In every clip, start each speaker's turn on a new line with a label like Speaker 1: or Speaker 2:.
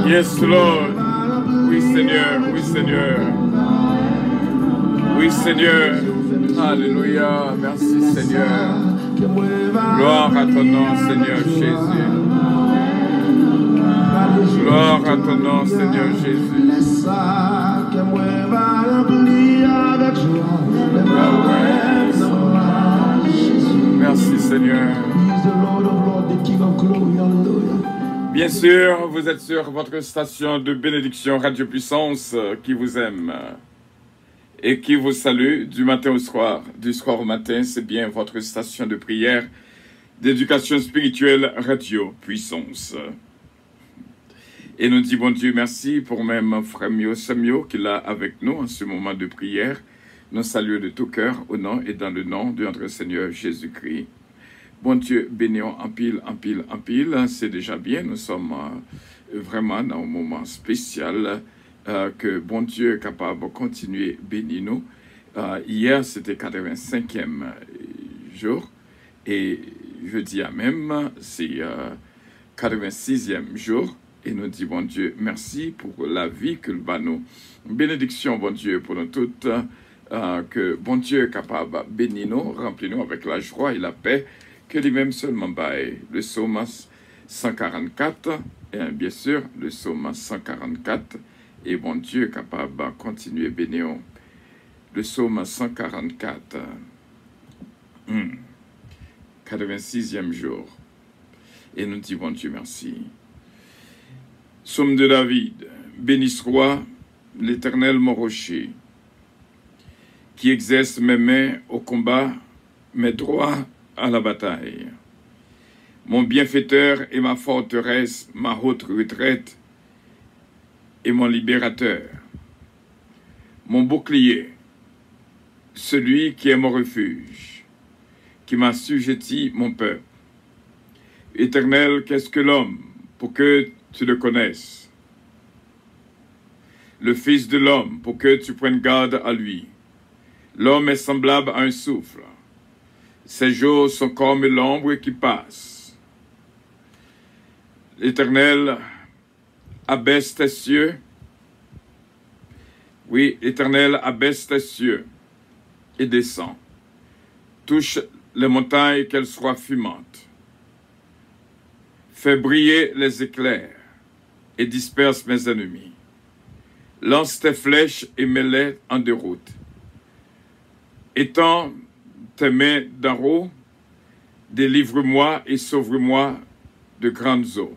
Speaker 1: Yes, Lord. Oui, Seigneur. Oui, Seigneur. Oui, Seigneur. Alléluia. Merci, Seigneur. Gloire à ton nom, Seigneur Jésus. Gloire à ton nom, Seigneur Jésus. Merci, Seigneur. Bien sûr, vous êtes sur votre station de bénédiction Radio Puissance qui vous aime et qui vous salue du matin au soir. Du soir au matin, c'est bien votre station de prière, d'éducation spirituelle Radio Puissance. Et nous disons, bon Dieu, merci pour même Frère Mio Samio qui est là avec nous en ce moment de prière. Nous saluons de tout cœur au nom et dans le nom de notre Seigneur Jésus-Christ. Bon Dieu, bénissons en pile, en pile, en pile. C'est déjà bien. Nous sommes vraiment dans un moment spécial que bon Dieu est capable de continuer à bénir nous. Hier, c'était 85e jour. Et jeudi même, c'est 86e jour. Et nous disons, bon Dieu, merci pour la vie que le bat nous. Bénédiction, bon Dieu, pour nous toutes. Que bon Dieu est capable de bénir nous, remplir nous avec la joie et la paix que lui-même seulement baille. Le psaume 144, et bien sûr, le psaume 144, et bon Dieu est capable de continuer à bénir. Le psaume 144, 86e jour. Et nous disons, bon Dieu, merci. Psaume de David, béni soit l'Éternel mon rocher, qui exerce mes mains au combat, mes droits à la bataille. Mon bienfaiteur et ma forteresse, ma haute retraite et mon libérateur. Mon bouclier, celui qui est mon refuge, qui m'a assujetti mon peuple. Éternel, qu'est-ce que l'homme pour que tu le connaisses? Le Fils de l'homme pour que tu prennes garde à lui. L'homme est semblable à un souffle. Ses jours sont comme l'ombre qui passe. L'Éternel abaisse tes cieux. Oui, l'Éternel abaisse tes cieux et descend. Touche les montagnes, qu'elles soient fumantes. Fais briller les éclairs et disperse mes ennemis. Lance tes flèches et mets-les en déroute. Étends tes mains d'en haut, délivre-moi et sauve-moi de grandes eaux,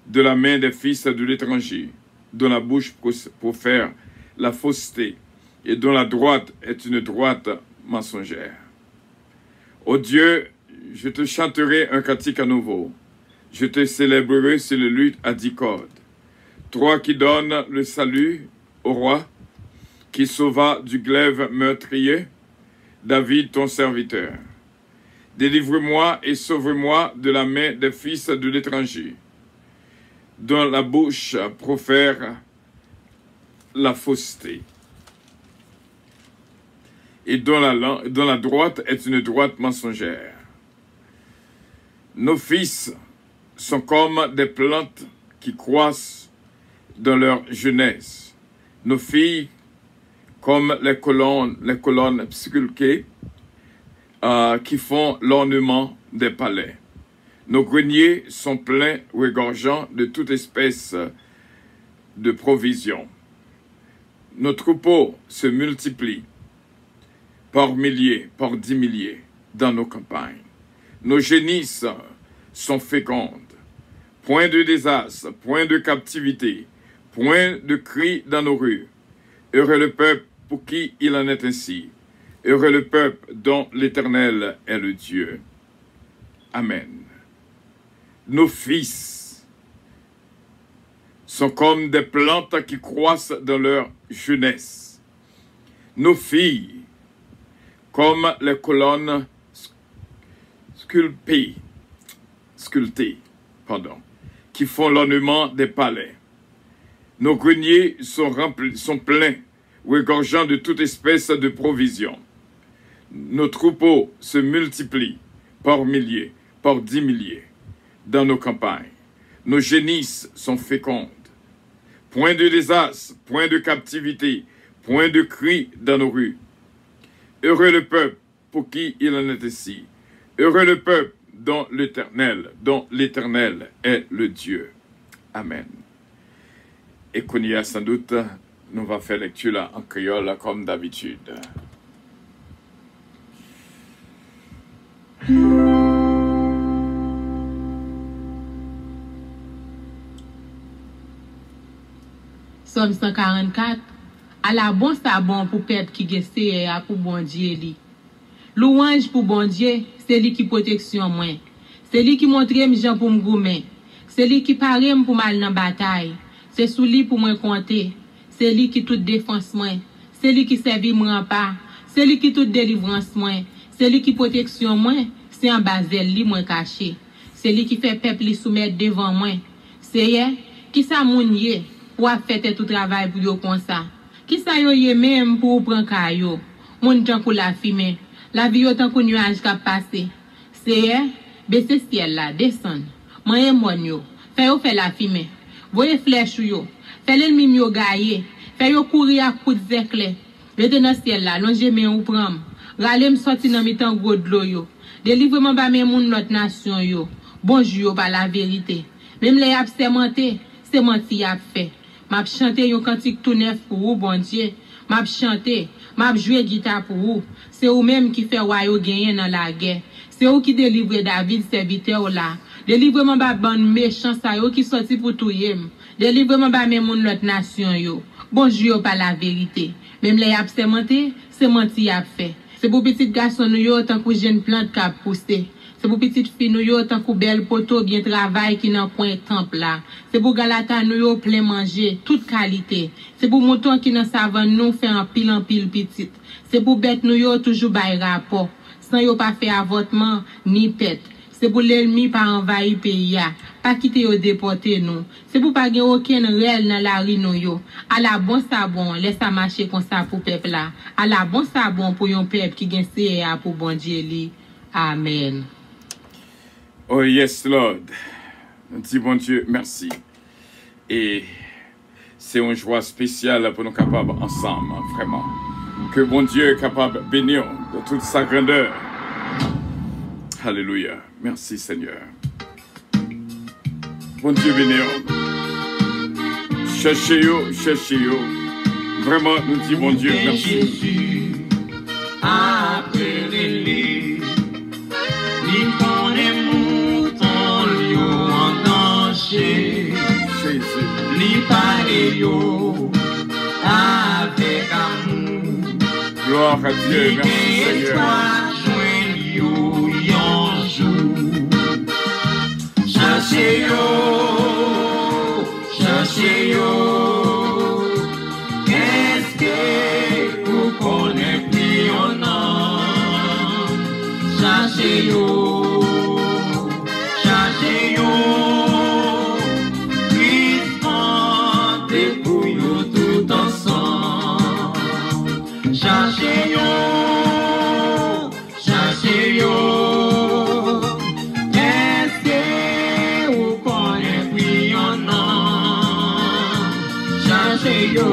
Speaker 1: de la main des fils de l'étranger, dont la bouche profère la fausseté, et dont la droite est une droite mensongère. Ô Dieu, je te chanterai un cantique à nouveau, je te célébrerai sur le luth à 10 cordes. Toi qui donnes le salut au roi, qui sauva du glaive meurtrier, David ton serviteur. Délivre-moi et sauve-moi de la main des fils de l'étranger, dont la bouche profère la fausseté, et dont la droite est une droite mensongère. Nos fils sont comme des plantes qui croissent dans leur jeunesse. Nos filles comme les colonnes sculptées qui font l'ornement des palais. Nos greniers sont pleins, regorgeant de toute espèce de provisions. Nos troupeaux se multiplient par milliers, par 10 milliers dans nos campagnes. Nos génisses sont fécondes. Point de désastre, point de captivité, point de cri dans nos rues. Heureux le peuple pour qui il en est ainsi. Heureux le peuple dont l'Éternel est le Dieu. Amen. Nos fils sont comme des plantes qui croissent dans leur jeunesse. Nos filles, comme les colonnes sculptées, qui font l'ornement des palais. Nos greniers sont pleins, regorgeant de toute espèce de provisions. Nos troupeaux se multiplient par milliers, par 10 milliers dans nos campagnes. Nos génisses sont fécondes. point de désastre, point de captivité, point de cri dans nos rues. Heureux le peuple pour qui il en est ainsi. Heureux le peuple dont l'Éternel est le Dieu. Amen. Et qu'on y a sans doute, nous va faire lecture là en créole comme d'habitude.
Speaker 2: Somme 144. À la bon sabon pour peuple qui geste pour bon Dieu li. Louange pour bon Dieu, c'est lui qui protection moi. C'est lui qui montre m'jan pour m'goumen. C'est lui qui paré pour mal dans bataille. C'est sous lui pour moi compter. C'est lui qui toute défense moi. C'est lui qui servit moi pas. C'est lui qui toute délivrance moi. C'est lui qui protection moi. C'est en basel li moi caché. C'est lui qui fait peuple li soumettre devant moi. C'est qui ça moun yé pour faire tout travail pour yo comme ça. Qui ça yo yé même pour prendre kayo. Moun tan kou la fime. La vie yo tan kou nuage ka passe. C'est baisser ciel là, descend. Manye mon yo. Fait yo fait la fime. Voyez flèche yo. Fait l'ennemi yo gaye. Fait yo courir à coup de zéclé. Rete dans ciel là, longe men ou pram. Rale m sorti dans mi tan gros de l'eau yo. Délivrement ba men moun notre nation yo. Bonjour yo par la vérité. Même les ap sémenté, c'est menti ap fait. M'a chanté yon cantique tout neuf pour vous, bon Dieu. M'a chanté, m'a joué guitare pour vous. C'est vous même qui fait royaume gagner dans la guerre. C'est vous qui délivre David serviteur là. Délivrement ba ban méchant ça yo qui sorti pour tout yem. Délivrement ba men moun notre nation yo. Bonjour yo par la vérité. Même les ap sémenté, c'est menti ap fait. C'est pour petit garçon nous yo tant que jeune plante qui a poussé. C'est pour petite fille nous yo tant que belle poteau bien travail qui dans coin temple là. C'est pour galata nous yo plein manger toute qualité. C'est pour mouton qui dans savane nous fait en pile petite. C'est pour bête nous yo toujours bail rapport. Sans yo pas fait avortement ni pète. C'est pour l'ennemi pas envahir pays ya, pas quitter yo déporter nous. C'est pour pas gen aucun réel dans la rue nous yo. À la bon sabon, laisse ça marcher comme ça pour peuple là. À la bon sabon pour yon peuple qui gen CA pour bon Dieu li. Amen.
Speaker 1: Oh yes, Lord. Dit bon Dieu, merci. Et c'est une joie spéciale pour nous capables ensemble, vraiment. Que bon Dieu est capable de bénir de toute sa grandeur. Alléluia. Merci Seigneur. Bon Dieu bénir. Cherchez-yo, cherchez-yo. Vraiment, nous dit bon Dieu, merci.
Speaker 3: Jésus, appelez-les. Il connaît mouton, yo en danger.
Speaker 1: Jésus.
Speaker 3: Li parle yo avec amour.
Speaker 1: Gloire à Dieu, merci Seigneur.
Speaker 3: Yo yon jour. Cherchez yo, cherchez yo. Qu'est-ce que vous connaissez plus en nom? Cherchez yo, cherchez yo. Christ monte pour yo tout ensemble. Cherchez yo. Est-ce que vous connaissez plus un nom? Cherchez yo,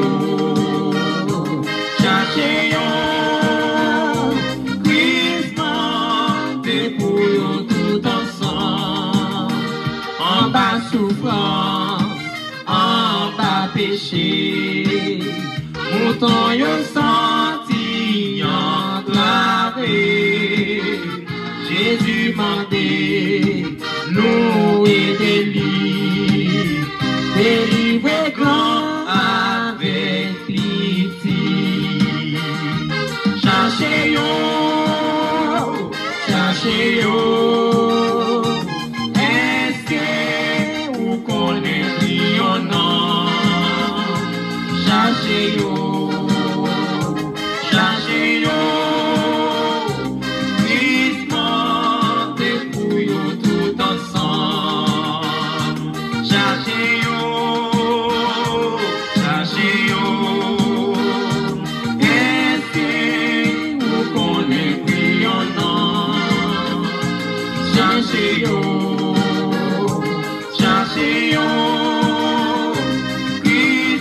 Speaker 3: cherchez yo. Christ monte pour yo tout ensemble. En bas souffrance, en bas péché. Mouton yo senti entravé. Jésus m'a dit, nous aider lui, délivrer grand avec l'iti. Cherchez yo, cherchez yo. Est-ce que vous connaissez un nom? Cherchez yo, cherchez yo. Cherchez yo, Christ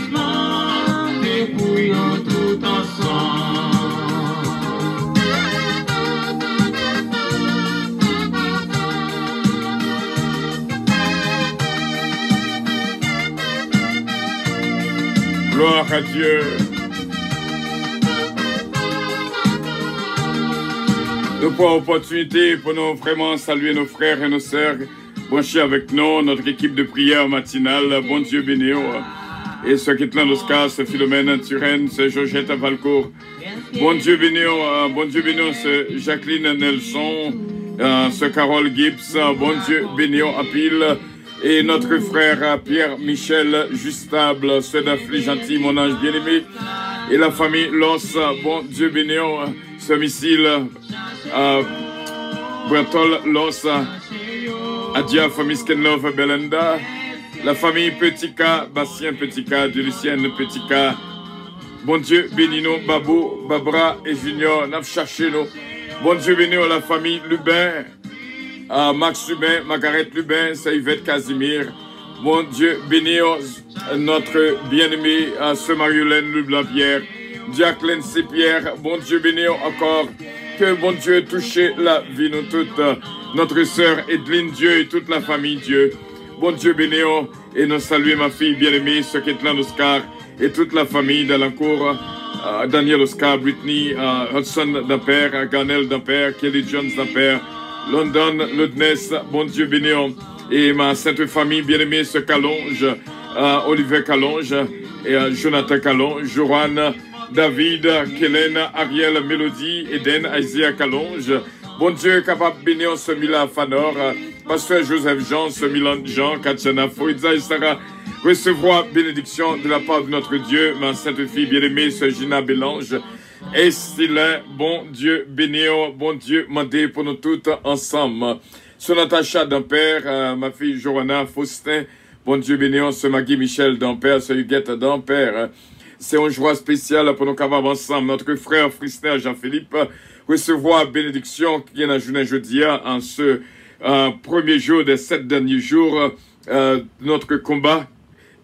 Speaker 1: Gloire à Dieu. Nous prenons opportunité pour nous vraiment saluer nos frères et nos sœurs branchés avec nous, notre équipe de prière matinale. Bon Dieu béni. Et ce Kitlan Oscar, ce Philomène Turenne, ce Georgette Valcourt. Bon Dieu béni, ce Jacqueline Nelson, ce Carole Gibbs. Bon Dieu béni à pile. Et notre frère Pierre-Michel Justable, ce d'Affli Gentil, mon ange bien-aimé. Et la famille Loss, bon Dieu béni, ce missile Bertol Loss, Adia, famille Skenlove Belenda. La famille Petit K, Bastien Petit K, de Lucienne Petit K. Bon Dieu, bénis-nous, Babou, Babra et Junior, n'a cherché nous. Bon Dieu, bénis-nous, la famille Lubin, Max Lubin, Margaret Lubin, Yvette Casimir. Bon Dieu, bénis-nous, notre bien-aimé, ce Mariolaine Leblanc-Pierre, Jacqueline C-Pierre. Bon Dieu, bénis-nous encore. Que bon Dieu touche la vie, nous toutes. Notre sœur Edline Dieu et toute la famille Dieu. Bon Dieu béni, et nous saluons ma fille bien-aimée, ce Ketlan Oscar, et toute la famille d'Alencourt, Daniel Oscar, Britney, Hudson d'Ampère, Garnel d'Ampère, Kelly Jones d'Ampère, London, Ludness, bon Dieu béni, et ma sainte famille bien-aimée, ce Calonge, Olivier Calonge, et Jonathan Calonge, Joran, David, Kellen, Ariel, Mélodie, Eden, Isaiah Calonge. Bon Dieu, capable de bénir ce Mila Fanor, Pasteur Joseph Jean, ce Milan Jean, Katiana Foïza et Sarah, recevoir bénédiction de la part de notre Dieu, ma sainte fille bien-aimée, ce Gina Bélange, et Stylin, bon Dieu, bénir, bon Dieu, mandé pour nous toutes ensemble. Ce Natacha d'Ampère, ma fille Johanna Faustin, bon Dieu, bénir, ce Maggie Michel d'Ampère, ce Huguette d'Ampère. C'est une joie spéciale pour nous capables ensemble. Notre frère Frister Jean-Philippe, recevoir bénédiction qui est la journée jeudi en ce premier jour des 7 derniers jours de notre combat.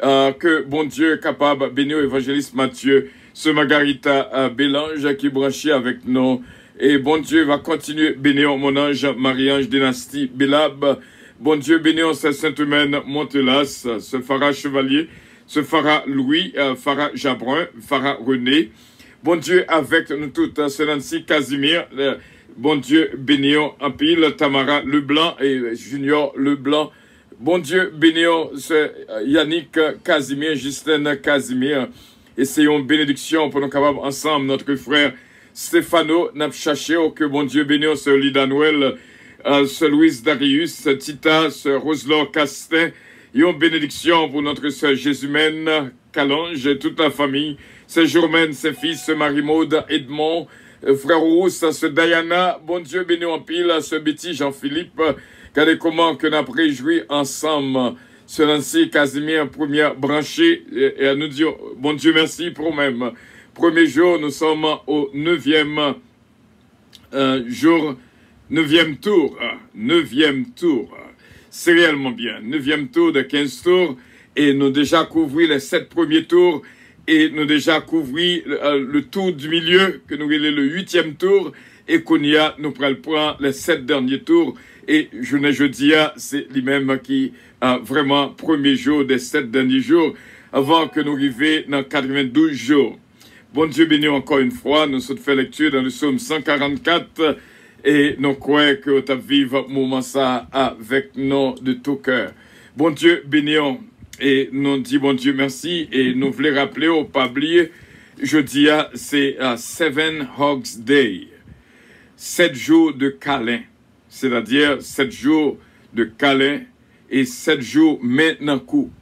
Speaker 1: Que bon Dieu est capable de bénir l'évangéliste Mathieu, ce Margarita Bélange qui est branché avec nous. Et bon Dieu va continuer à bénir mon ange Marie-Ange Dynastie Bélab. Bon Dieu bénir ce Saint-Humaine Montelas, ce Farah Chevalier, ce Farah Louis, Farah Jabrun, Farah René. Bon Dieu avec nous toutes, ce Nancy Casimir, bon Dieu bénir en pile, Tamara Leblanc et Junior Leblanc. Bon Dieu bénir ce Yannick Casimir, Justine Casimir. Essayons bénédiction pour nous capables ensemble, notre frère Stéphano Napchaché, que bon Dieu bénir ce Lida Noël, ce Louis Darius, ce Tita, ce Roselor Castin. Et une bénédiction pour notre sœur Jésumène Calonge et toute la famille. C'est Germaine, ses fils, ce Marie-Maude Edmond, frère Rousse, ce Diana, bon Dieu béni en pile, ce Betty Jean-Philippe. Regardez comment que nous avons réjoui ensemble. Ce Nancy Casimir, première branchée, et à nous dire, bon Dieu merci pour même. Premier jour, nous sommes au 9e jour, 9e tour. 9e tour. C'est réellement bien. 9e tour de 15 tours. Et nous déjà couvert les 7 premiers tours. Et nous déjà couvert le tour du milieu, que nous avons le 8e tour. Et qu'on y a, nous prenons les 7 derniers tours. Et jeudi, c'est lui-même qui a vraiment premier jour des 7 derniers jours, avant que nous arrivions dans 92 jours. Bon Dieu béni encore une fois, nous sommes fait lecture dans le psaume 144. Et nous croyons que tu vivre moment ça avec nous de tout cœur. Bon Dieu, bénissons. Et nous dit bon Dieu merci. Et nous voulons rappeler au pas oublier, jeudi, c'est 7 Hugs Day. 7 jours de câlin. C'est-à-dire 7 jours de câlin et 7 jours maintenant coup.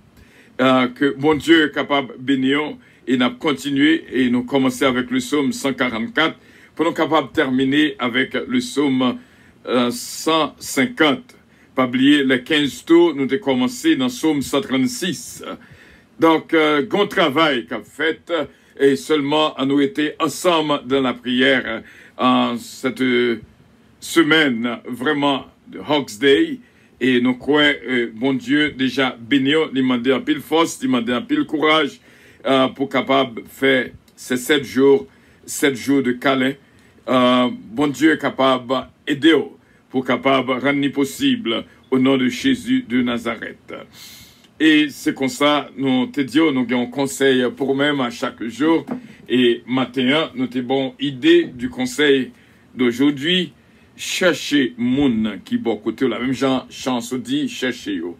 Speaker 1: Que bon Dieu est capable de bénir. Et nous continuer et nous commencer avec le psaume 144. Pour nous capables de terminer avec le psaume 150. Pas oublier les 15 tours, nous avons commencé dans le psaume 136. Donc, bon travail qu'a fait et seulement nous été ensemble dans la prière en cette semaine vraiment de Hawks Day. Et nous croyons, bon Dieu, déjà béni, il demandé un pile force, il demandé un pile courage pour capable de faire ces 7 jours de câlin. Bon Dieu est capable d'aider pour capable de rendre possible au nom de Jésus de Nazareth. Et c'est comme ça, nous te disons, nous avons un conseil pour nous-mêmes à chaque jour. Et matin, nous avons bon idée du conseil d'aujourd'hui. Cherchez moun qui bon côté la même chance dit cherchez yo.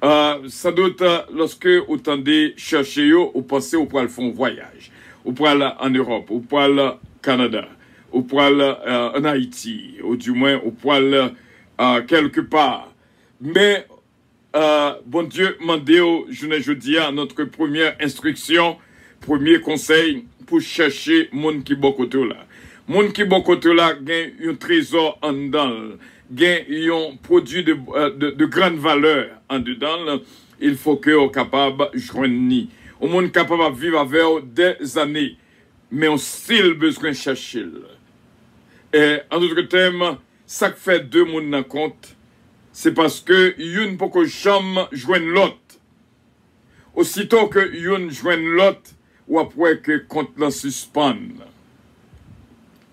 Speaker 1: Ça doit lorsque vous entendez chercher yo, vous pensez au poil font voyage. Ou pour aller en Europe, ou pour aller au Canada, ou pour aller en Haïti, ou du moins ou pour aller quelque part. Mais bon Dieu, mandez je dis à notre première instruction, premier conseil pour chercher moun qui bon côté là. Moun qui bon côté là gagne un trésor en dedans, gagne un produit de grande valeur en dedans. Il faut que vous capable de joindre. Au monde capable de vivre avec des années, mais on still besoin de chercher. Et en d'autres termes, ça que fait deux mondes dans compte, c'est parce que une pour que jamais joigne l'autre. Aussitôt que une joigne l'autre, ou après que compte la suspend.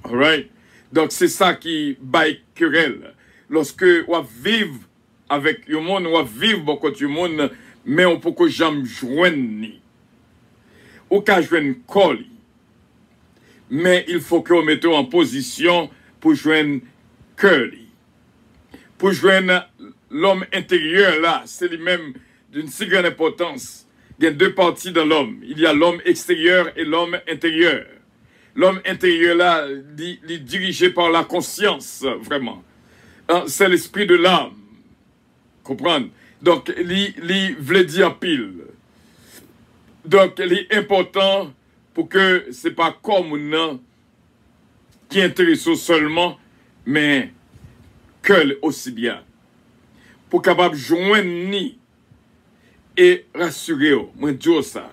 Speaker 1: Alright? Donc c'est ça qui baille querelle. Lorsque on vivre avec le monde, on vivre beaucoup de monde, mais on peut que jamais joindre. Ou qu'à joindre colis. Mais il faut que vous mettez en position pour joindre curly. Pour joindre l'homme intérieur là, c'est lui-même d'une si grande importance. Il y a deux parties dans l'homme. Il y a l'homme extérieur et l'homme intérieur. L'homme intérieur là, il est dirigé par la conscience, vraiment. C'est l'esprit de l'âme. Comprendre? Donc, il veut dire pile. Donc, il est important pour que ce n'est pas comme nous qui intéresse seulement, mais que aussi bien. Pour capable joindre et rassurer, moi dis ça.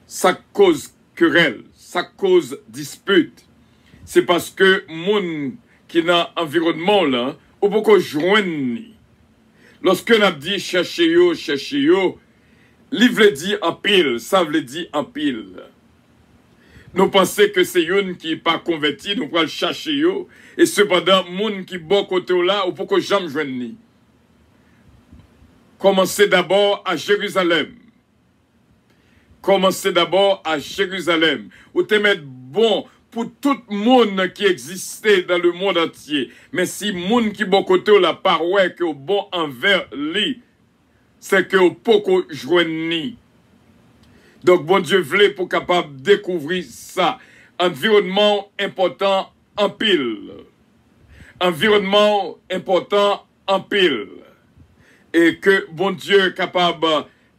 Speaker 1: Ça cause querelle, ça cause dispute. C'est parce que moun qui dans l'environnement là, ou pourquoi joindre. Lorsque on a dit cherchez yo, li veut dire en pile, ça veut dire en pile. Nous pensons que c'est une qui n'est pas converti, nous pouvons le chercher yo, et cependant, moun qui bon côté là, ou pourquoi jamais joindre. Commencez d'abord à Jérusalem. Commencez d'abord à Jérusalem. Ou te mettre bon pour tout le monde qui existait dans le monde entier. Mais si moun qui bon côté la paroi que bon envers lui, c'est que au poko joindre. Donc bon Dieu voulait pour capable découvrir ça. Environnement important en pile. Environnement important en pile. Et que bon Dieu capable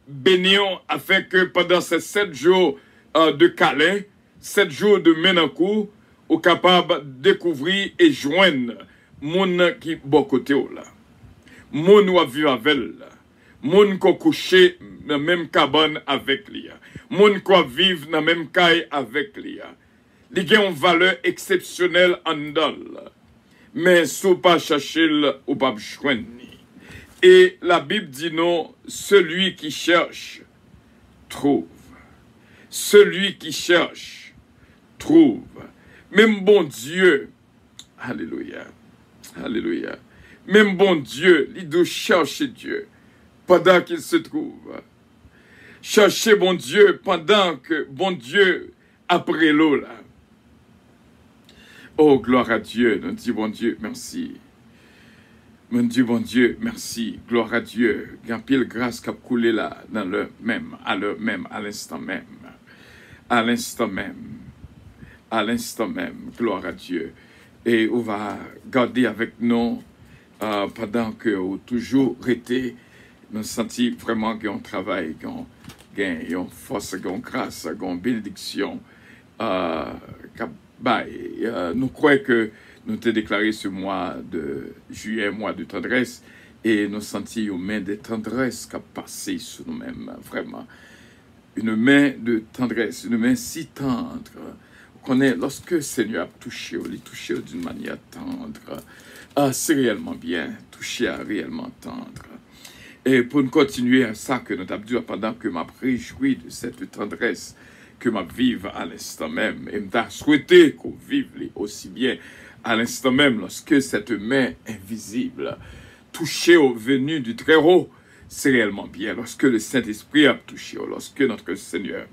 Speaker 1: bénir afin que pendant ces 7 jours de Calais, 7 jours de Menancourt, ou capable découvrir et joindre moun qui bon côté là. Moun ou vivre avec là. Moun qui couché dans même cabane avec lui. Moun qui vivre dans même caille avec lui. Il y a une valeur exceptionnelle en dedans. Mais si vous pas chercher ou pas joindre. Et la Bible dit non, celui qui cherche, trouve. Celui qui cherche, trouve. Même bon Dieu, alléluia, alléluia. Même bon Dieu, il doit chercher Dieu pendant qu'il se trouve. Chercher bon Dieu pendant que bon Dieu après l'eau là. Oh, gloire à Dieu, nous dit bon Dieu, merci. Mon Dieu, bon Dieu, merci, gloire à Dieu. Il y a pile grâce qui a coulé là, dans l'heure même, à l'heure même, à l'instant même. À l'instant même. À l'instant même, gloire à Dieu. Et on va garder avec nous, pendant que vous toujours été, nous sentons vraiment qu'on travaille, qu'on gagne, force, qu'on grâce, qu'on bénédiction. Nous croyons que nous avons déclaré ce mois de juillet, mois de tendresse, et nous sentons une main de tendresse qui a passé sur nous-mêmes, vraiment. Une main de tendresse, une main si tendre. Qu'on est, lorsque le Seigneur a touché, il touché d'une manière tendre. Ah, c'est réellement bien, touché à réellement tendre. Et pour nous continuer à ça que nous avons dit pendant que m'a réjoui de cette tendresse, que m'a vive à l'instant même, et m'a souhaité qu'on vive aussi bien à l'instant même, lorsque cette main invisible, touchée au venu du Très-Haut, c'est réellement bien. Lorsque le Saint-Esprit a touché, lorsque notre Seigneur...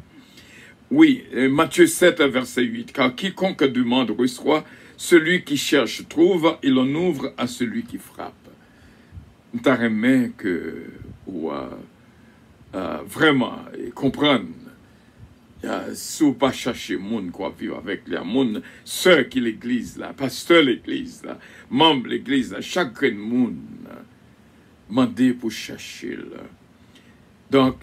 Speaker 1: Oui, Matthieu 7, verset 8. Car quiconque demande reçoit, celui qui cherche trouve, il en ouvre à celui qui frappe. T'as aimé que... vraiment, comprendre. Si vous pas chercher monde quoi vivre avec les monde, sœur qui l'église là, pasteur l'église là, membre l'église là, chaque monde mandé pour chercher là. Donc,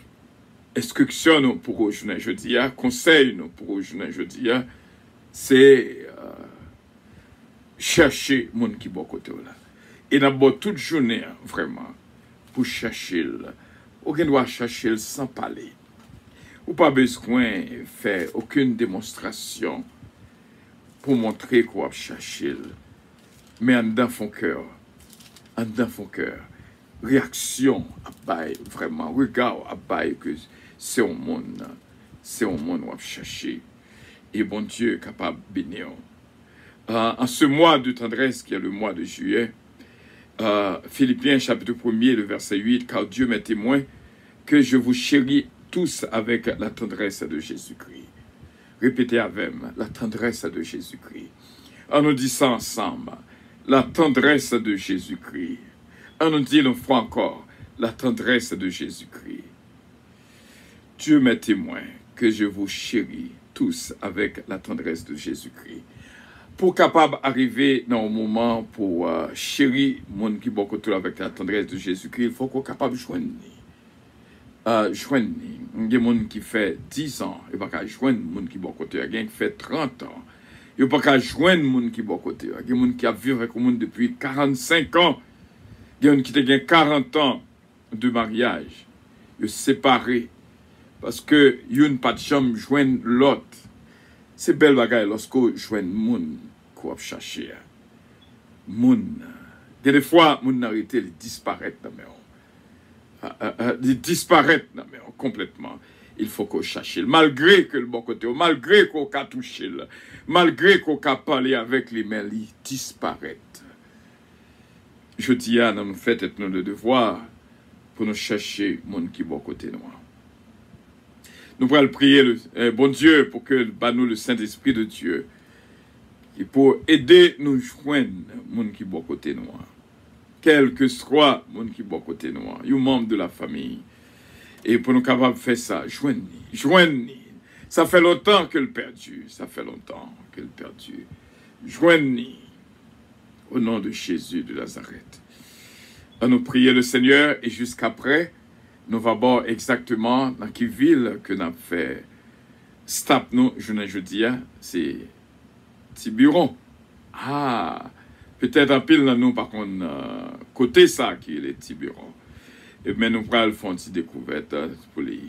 Speaker 1: instruction nous pour aujourd'hui jeudi, conseil nous pour aujourd'hui jeudi, c'est chercher monde qui bon côté là. Et d'abord toute journée vraiment pour chercher là. On doit chercher sans parler. Ou pas besoin de faire aucune démonstration pour montrer qu'on va chercher. Mais en dedans son cœur, réaction à bail, vraiment, regard à bail que c'est un monde où on va chercher. Et bon Dieu est capable de bénir. En ce mois de tendresse qui est le mois de juillet, Philippiens chapitre 1er, le verset 8, car Dieu m'est témoin que je vous chéris tous avec la tendresse de Jésus-Christ. Répétez avec moi, la tendresse de Jésus-Christ. On nous dit ça ensemble, la tendresse de Jésus-Christ. On nous dit une fois encore, la tendresse de Jésus-Christ. Dieu m'est témoin que je vous chéris tous avec la tendresse de Jésus-Christ. Pour capable arriver dans un moment pour chérir mon qui beaucoup avec la tendresse de Jésus-Christ, il faut qu'on soit capable de joindre. Il y a des gens qui fait 10 ans, il n'y a pas joindre des gens qui sont côté, il y a des gens qui fait 30 ans, il n'y a pas joindre des gens qui sont côté, il y a des gens qui ont vécu avec le monde depuis 45 ans, il y a des gens qui ont 40 ans de mariage, ils sont séparés, parce que ils n'ont pas de chambre joindre l'autre. C'est belle bagaille lorsque vous joignez des gens qui vous cherchez. Des fois, les gens arrêtent de disparaître dans le de disparaître complètement. Il faut qu'on cherche. Malgré que le bon côté, malgré qu'on a touché, malgré qu'on a parlé avec les mains, ils disparaissent. Je dis à nous fait être le devoir pour nous chercher mon qui bon côté noir. Nous pourrons prier le bon Dieu pour que nous le Saint-Esprit de Dieu qui pour aider nous joindre mon qui bon côté noir. Quel que soit mon qui bon côté noir, un membre de la famille. Et pour nous capables de faire ça, joignez. Ça fait longtemps que le perdu, Joignez au nom de Jésus de Nazareth. On nous prier le Seigneur et jusqu'après, nous allons voir exactement dans quelle ville que nous avons fait stop nous, jeudi, c'est Tiburon. Peut-être un pile dans nous, par contre, côté ça qui est les Tiburon. Et mais nous pourrons faire une petite découverte pour les...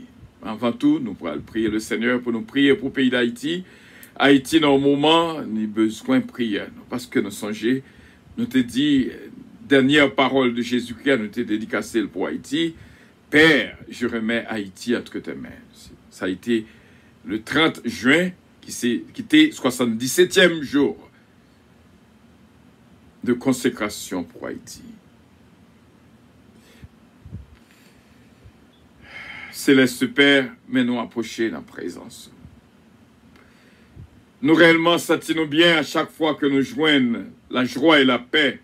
Speaker 1: Avant tout, nous pourrons prier le Seigneur pour nous prier pour le pays d'Haïti. Haïti, dans le moment, nous avons besoin de prière. Parce que nous songeons, nous te dit, dernière parole de Jésus-Christ, nous te dédicacé pour Haïti. Père, je remets Haïti entre tes mains. Ça a été le 30 juin, qui était 77e jour de consécration pour Haïti. Céleste Père, mais nous approcher dans la présence. Nous réellement sentis-nous bien à chaque fois que nous joignons la joie et la paix.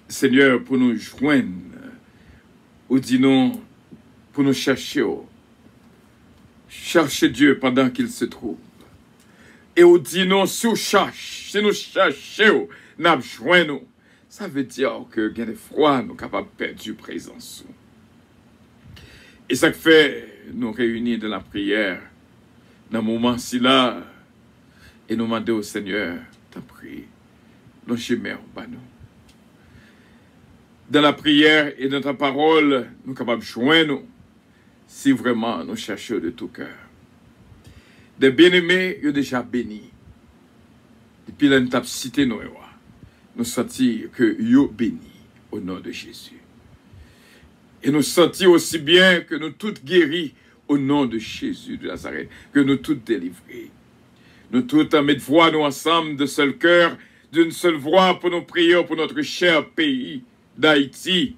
Speaker 1: Seigneur, pour nous joindre, ou dis-nous, pour nous chercher. Chercher Dieu pendant qu'il se trouve. Et ou dis-nous, si nous cherchons, nous joignons. Ça veut dire que, il y a des fois, nous sommes capables de perdre présence. Et ça fait nous réunir dans la prière, dans le moment-ci là, et nous demander au Seigneur, t'en prie, nous chemin en bas nous. Dans la prière et dans ta parole, nous sommes capables de joindre si vraiment nous cherchons de tout cœur. Des bien-aimés, ils ont déjà béni. Depuis là, nous avons cité nous sentis que ils ont béni au nom de Jésus. Et nous sentis aussi bien que nous toutes guéris au nom de Jésus de Nazareth, que nous toutes délivrés. Nous toutes mettre voix nous ensemble de seul cœur, d'une seule voix pour nous prier pour notre cher pays d'Haïti,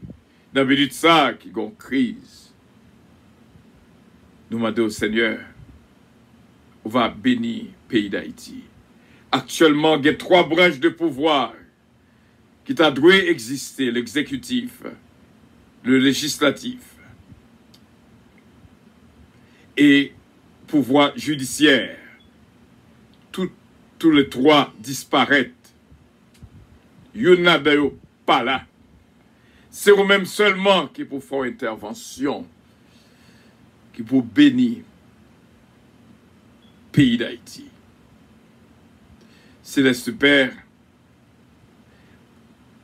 Speaker 1: dans la minute ça, qui a une crise, nous demandons au Seigneur, on va bénir le pays d'Haïti. Actuellement, il y a 3 branches de pouvoir qui doivent exister, l'exécutif, le législatif et le pouvoir judiciaire. Tous les 3 disparaissent. Il n'y en a pas là. C'est eux-mêmes seulement qui pour faire intervention, qui pour bénir le pays d'Haïti. Céleste Père,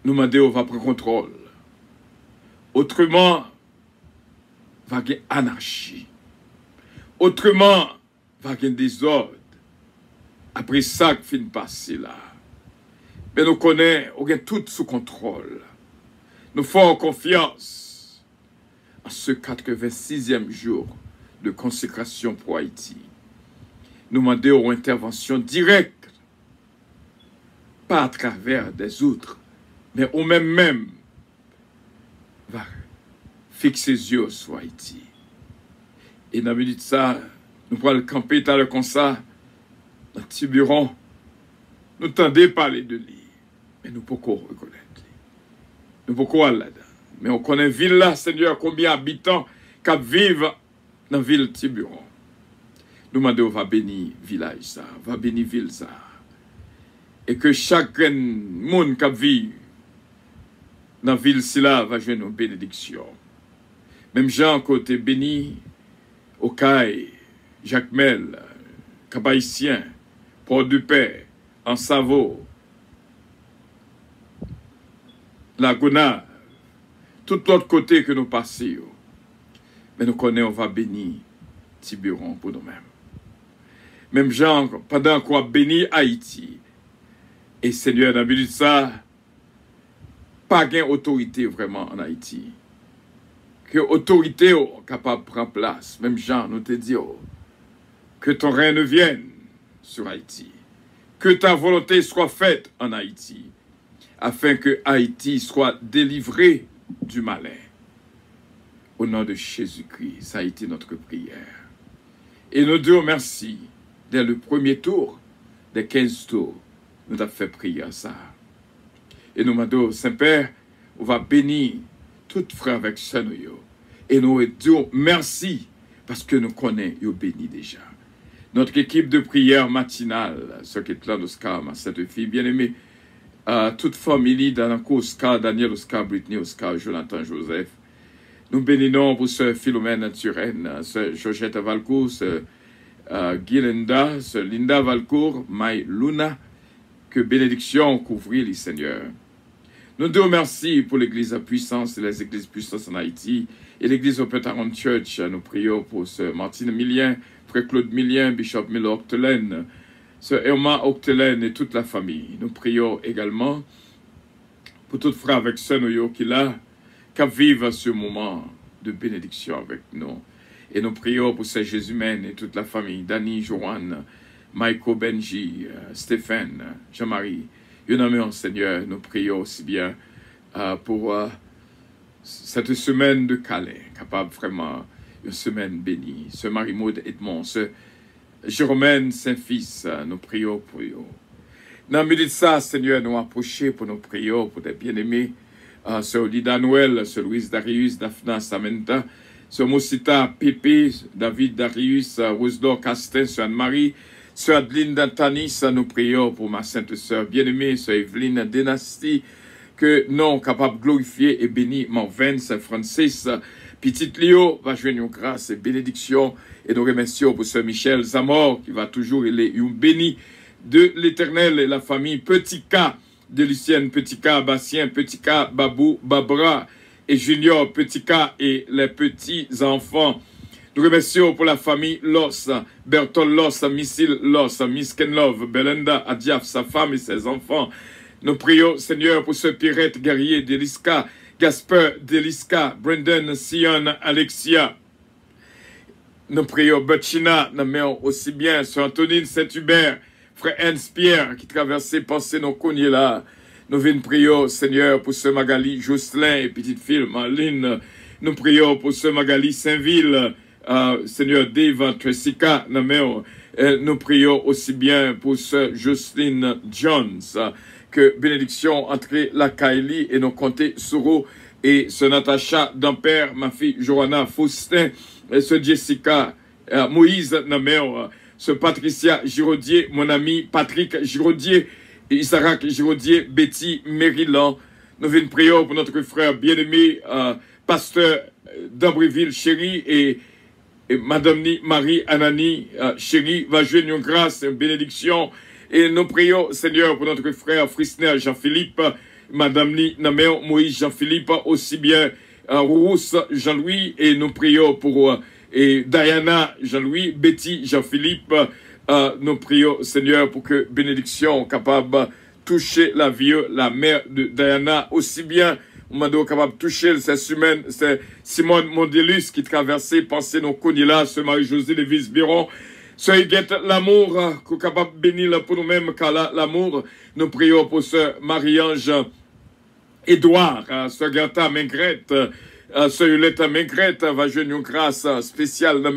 Speaker 1: nous demandons, on va prendre contrôle. Autrement, va y avoir anarchie. Autrement, va y avoir désordre. Après ça, qui finit passer là. Mais nous connaissons, on a tout sous contrôle. Nous faisons confiance à ce 86e jour de consécration pour Haïti. Nous demandons une intervention directe, pas à travers des autres, mais au même va fixer les yeux sur Haïti. Et dans la minute ça, nous pourrons le camper tout à l'heure comme ça, dans Tiburon, nous tendez parler de lui, mais nous pouvons reconnaître. Nous pouvons aller là-dedans. Mais on connaît ville là, Seigneur, combien d'habitants qui vivent dans la ville Tiburon. Nous demandons, on va bénir village ça, va bénir ville ça. Et que chaque monde qui vit dans la ville là va jouer une bénédiction. Même Jean, côté béni, Okaï, Jacques Mel, Cap-Haïtien, Port-du-Père, en Savo, la Gonave, tout l'autre côté que nous passons. Mais nous connaissons, on va bénir Tiburon pour nous-mêmes. Même Jean, pendant qu'on a béni Haïti, et Seigneur, dans le but de ça, pas gain autorité vraiment en Haïti. Que l'autorité est capable de prendre place. Même Jean nous te dit, que ton règne vienne sur Haïti. Que ta volonté soit faite en Haïti. Afin que Haïti soit délivré du malin. Au nom de Jésus-Christ, ça a été notre prière. Et nous disons merci. Dès le premier tour, des 15 tours, nous avons fait prier ça. Et nous demandons, Saint-Père, on va bénir tout frère avec ça. Et nous disons merci parce que nous connaissons, nous bénis déjà. Notre équipe de prière matinale, ce qui est là d'Oscar, ma cette fille bien-aimée, toute famille, Danako Oscar, Daniel Oscar, Brittany Oscar, Jonathan Joseph. Nous bénissons pour ce Philomène Turenne, ce Georgette Valcourt, ce Guilenda, ce Linda Valcourt, Maï Luna, que bénédiction couvrit les seigneurs. Nous te remercions pour l'église à puissance et les églises puissantes en Haïti et l'église Open Town Church. Nous prions pour ce Martine Millien, frère Claude Millien, Bishop Milo Octelaine, ce Irma Octelaine et toute la famille. Nous prions également pour tout frère avec sœur qui là, qui vivent ce moment de bénédiction avec nous. Et nous prions pour ces Jésus-mène et toute la famille, Dani, Joanne, Michael, Benji, Stéphane, Jean-Marie. Une amen, Seigneur, nous prions aussi bien pour cette semaine de Calais, capable vraiment une semaine bénie. Ce Marie-Maud Edmond, ce Jérôme Saint-Fils, nous prions pour eux. Dans le milieu de ça, Seigneur, nous approchons pour nous prions pour des bien-aimés. Ce Lida Noël, ce Louise Darius, Daphna Samantha, ce Moussita Pépé, David Darius, Rosedor Castin, ce Anne-Marie, Sœur Adeline Dantanis, nous prions pour ma sainte sœur bien-aimée, Sœur Evelyne Dynastie, que non capable de glorifier et bénir Morven, Saint Francis, Petite Léo va joindre une grâce et bénédiction, et nous remercions pour Sœur Michel Zamor, qui va toujours aller béni de l'Éternel et la famille Petit K, de Lucienne Petit K, Bastien Petit K, Babou, Babra et Junior Petit K et les petits-enfants. Nous remercions pour la famille Loss, Bertol Loss, Missil Loss, Miss Kenlove, Belinda, Adiaf, sa femme et ses enfants. Nous prions, Seigneur, pour ce Pirate guerrier d'Eliska, Gasper d'Eliska, Brendan, Sion, Alexia. Nous prions Butchina, nous mettons aussi bien sur Antonine Saint-Hubert, frère Hans Pierre, qui traversait penser nos cognes là. Nous venons prier, Seigneur, pour ce Magali Jocelyn et petite fille Marlene. Nous prions pour ce Magali Saint-Ville, Seigneur Dave Tressica, nous prions aussi bien pour ce Jocelyn Jones, que bénédiction entre la Kylie et nos comtés Souro et ce Natacha Dampère, ma fille Johanna Faustin, et ce Jessica Moïse Namel, ce Patricia Giraudier, mon ami Patrick Giraudier, Isaac Giraudier, Betty Maryland. Nous venons prier pour notre frère bien-aimé, pasteur d'Ambreville, chéri, et Madame Marie Anani, chérie, va jouer une grâce, une bénédiction. Et nous prions, Seigneur, pour notre frère Frisner Jean-Philippe, Madame Namel Moïse Jean-Philippe, aussi bien Rousse Jean-Louis, et nous prions pour Diana Jean-Louis, Betty Jean-Philippe. Nous prions, Seigneur, pour que bénédiction capable de toucher la vie, la mère de Diana, aussi bien Mando capable de toucher cette humaine, c'est Simone Mondelus qui traversait, pensez nos connus là, ce Marie-Josée Lévis-Biron, ce Huguette l'amour, qui est capable de bénir pour nous-mêmes, car l'amour, nous prions pour ce Marie-Ange Édouard, ce Gerta Mengrette, ce Yoletta Mengrette, va jouer une grâce spéciale de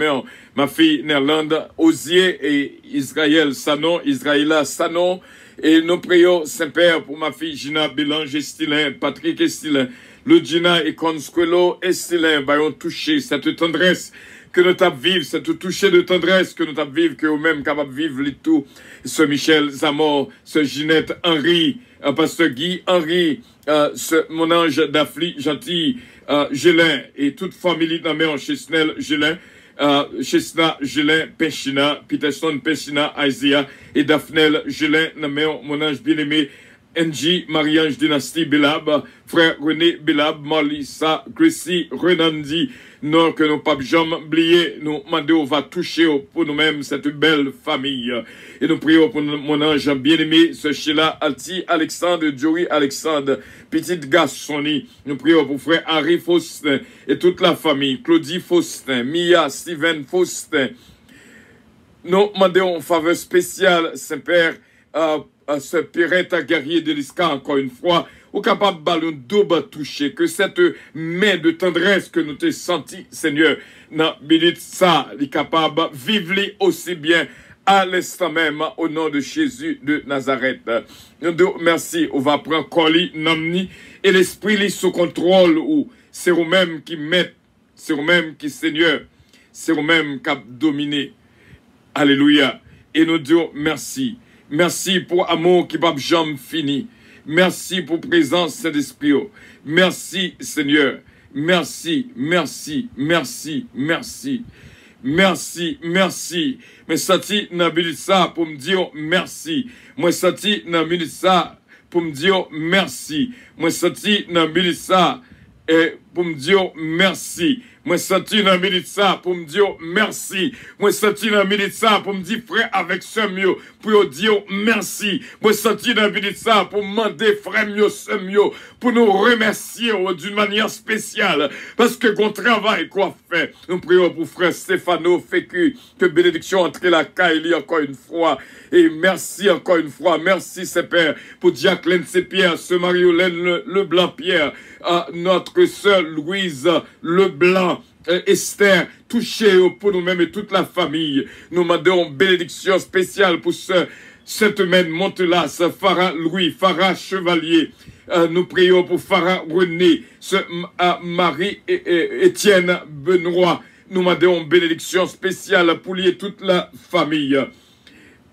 Speaker 1: ma fille Néerlande, Osier et Israël Sanon, Israëla Sanon. Et nous prions, Saint-Père, pour ma fille Gina Bélange Estilin, Patrick Estilin, Ludgina et Consquelo Estilin, vaillons toucher cette tendresse que nous t'avons vivre, cette toucher de tendresse que nous t'avons vivre, que nous-mêmes capables de vivre les tout. Ce Michel Zamor, ce Ginette Henry, Pasteur Guy Henry, ce mon ange d'Affli Gentil, Gélin et toute famille d'Amérique, Chesnel Gélin, Chesna Gélin Pechina, Peterson Pechina, Isaiah et Daphnel Gélin, mon ange bien-aimé, NJ, Marie-Ange Dynastie Belab, frère René Belab, Marlissa, Gracie, Renandi, non que nos papes jamais oubliés, nous demandons, va toucher pour nous-mêmes cette belle famille. Et nous prions pour mon ange bien-aimé, ce Sheila Alti, Alexandre, Joey Alexandre, petite Gassoni. Nous prions pour frère Harry Faustin et toute la famille, Claudie Faustin, Mia, Steven Faustin. Nous demandons en faveur spéciale, Saint-Père, ce Pirate guerrier de l'Iska, encore une fois, au capable de ballon double toucher, que cette main de tendresse que nous t'ai senti, Seigneur, n'a bénit ça, est capable de vivre aussi bien à l'instant même, au nom de Jésus de Nazareth. Nous disons merci, on va prendre colis, namni, et l'esprit est sous contrôle, ou c'est vous-même qui met, c'est vous-même qui Seigneur, c'est vous-même qui a dominé. Alléluia. Et nous disons merci. Merci pour amour qui va jamais fini. Merci pour présence Saint-Esprit. Merci Seigneur. Merci, merci, merci, merci. Merci, merci. Mais senti n'a ça pour me dire merci. Moi senti n'a ça pour me dire merci. Moi senti n'a ça pour me dire merci. Moi senti dans minute ça pour me dire merci. Moi senti dans minute ça pour me dire frère avec ce mieux pour dire merci. Moi senti dans minute ça pour me demander frère mieux ce mieux pour nous remercier d'une manière spéciale parce que qu'on travaille quoi fait. Nous prions pour frère Stéphano Fécu que bénédiction entre la Kylie encore une fois et merci encore une fois. Merci Saint-Père pour Jacqueline Pierre, ce Marie-Hélène Leblanc-Pierre, notre sœur Louise Leblanc, Esther, touché pour nous-mêmes et toute la famille. Nous demandons bénédiction spéciale pour cette semaine Montelas, Farah Louis, Farah Chevalier. Nous prions pour Farah René, Marie Étienne Benoît. Nous demandons bénédiction spéciale pour lier toute la famille.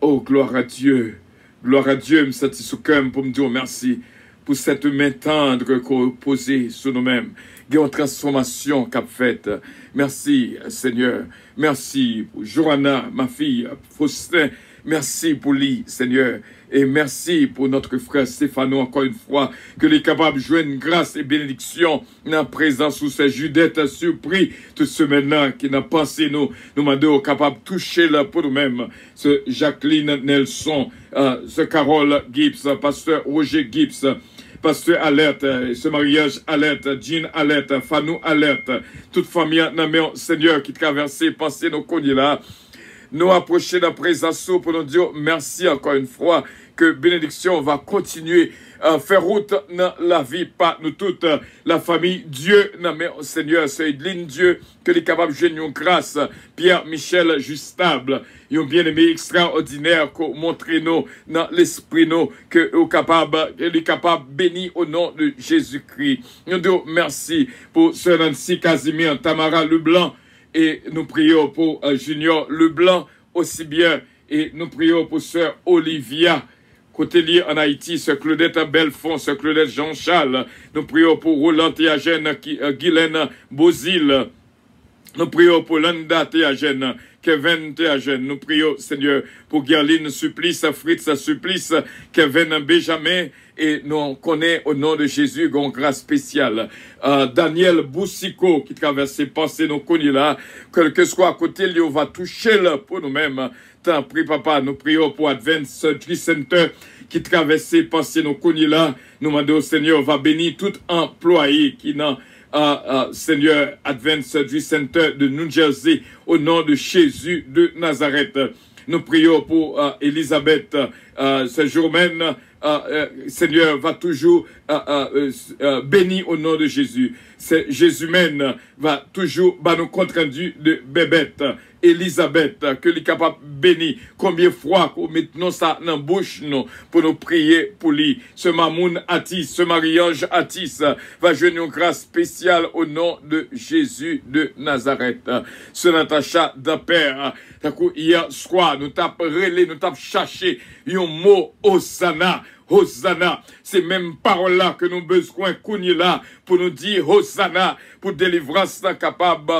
Speaker 1: Oh, gloire à Dieu. Gloire à Dieu, me satisfait pour me dire merci pour cette main tendre qu'on posée sur nous-mêmes. Une transformation qu'a faite. Merci, Seigneur. Merci pour Johanna, ma fille, Faustin. Merci pour lui, Seigneur. Et merci pour notre frère Stéphano, encore une fois, que les capables de jouer une grâce et bénédiction en présence sous ces Judette surpris toute semaine-là, qui n'a pensé nous demandons capables de toucher là pour nous-mêmes. Ce Jacqueline Nelson, ce Carole Gibbs, pasteur Roger Gibbs, Pasteur Alerte, ce mariage Alerte, Jean Alerte, Fanou Alerte, toute famille, Seigneur, qui traversait, pensez nos connus là, nous approcher de la présence pour nous dire merci encore une fois que bénédiction va continuer à faire route dans la vie, pas nous toutes, la famille Dieu, non mais Seigneur, c'est Edline Dieu, que les capables de une grâce, Pierre Michel Justable, ils ont bien aimé extraordinaire, qu'on montre nous dans l'esprit nous, que les capables bénis au nom de Jésus-Christ. Nous disons merci pour Sœur Nancy Casimir, Tamara Leblanc, et nous prions pour Junior Leblanc aussi bien, et nous prions pour Sœur Olivia, côté lié en Haïti, Sœur Claudette Belfond, Sœur Claudette Jean-Charles, nous prions pour Roland Théagène, Guylaine Bozil, nous prions pour Landa Théagène, Kevin Théagène, nous prions, Seigneur, pour Gerline Supplice, Fritz Supplice, Kevin Benjamin, et nous connaissons au nom de Jésus une grâce spéciale. Daniel Boussico, qui traverse ses pensées, nous connaissons là, quel que soit à côté, il va toucher là pour nous-mêmes. Tant prie, papa, nous prions pour Advent Surgery Center, qui traverse ses pensées, nous connaissons là. Nous demandons au Seigneur, va bénir tout employé qui n'a Seigneur Advent Surgery Center de New Jersey, au nom de Jésus de Nazareth. Nous prions pour Elisabeth Saint-Germaine. Seigneur va toujours béni au nom de Jésus. Jésus-mène va toujours nous compte rendu de bébête. Elisabeth, que les capables bénis, combien de fois qu'on met ça dans la bouche nous, pour nous prier pour lui. Ce Mamoun Atis, ce Marie-Ange Atis, va jouer une grâce spéciale au nom de Jésus de Nazareth. Ce Natacha d'Aper, hier soir, nous t'avons relé, nous t'avons cherché un mot Hosanna. Hosanna, c'est même parole-là que nous besoin qu'on y là pour nous dire Hosanna, pour délivrance capable,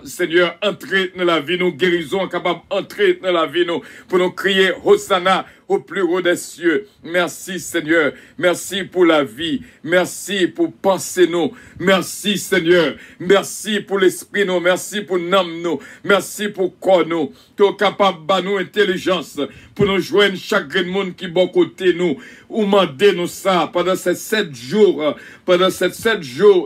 Speaker 1: Seigneur, entrer dans la vie, nous guérison capable entrer dans la vie, nous, pour nous crier Hosanna au plus haut des cieux. Merci Seigneur, merci pour la vie, merci pour penser nous, merci Seigneur, merci pour l'esprit nous, merci pour l'âme nous, merci pour corps nous, que nous capable de nous intelligence, pour nous joindre chaque grain de monde qui est bon côté nous, ou mandez nous ça pendant ces 7 jours,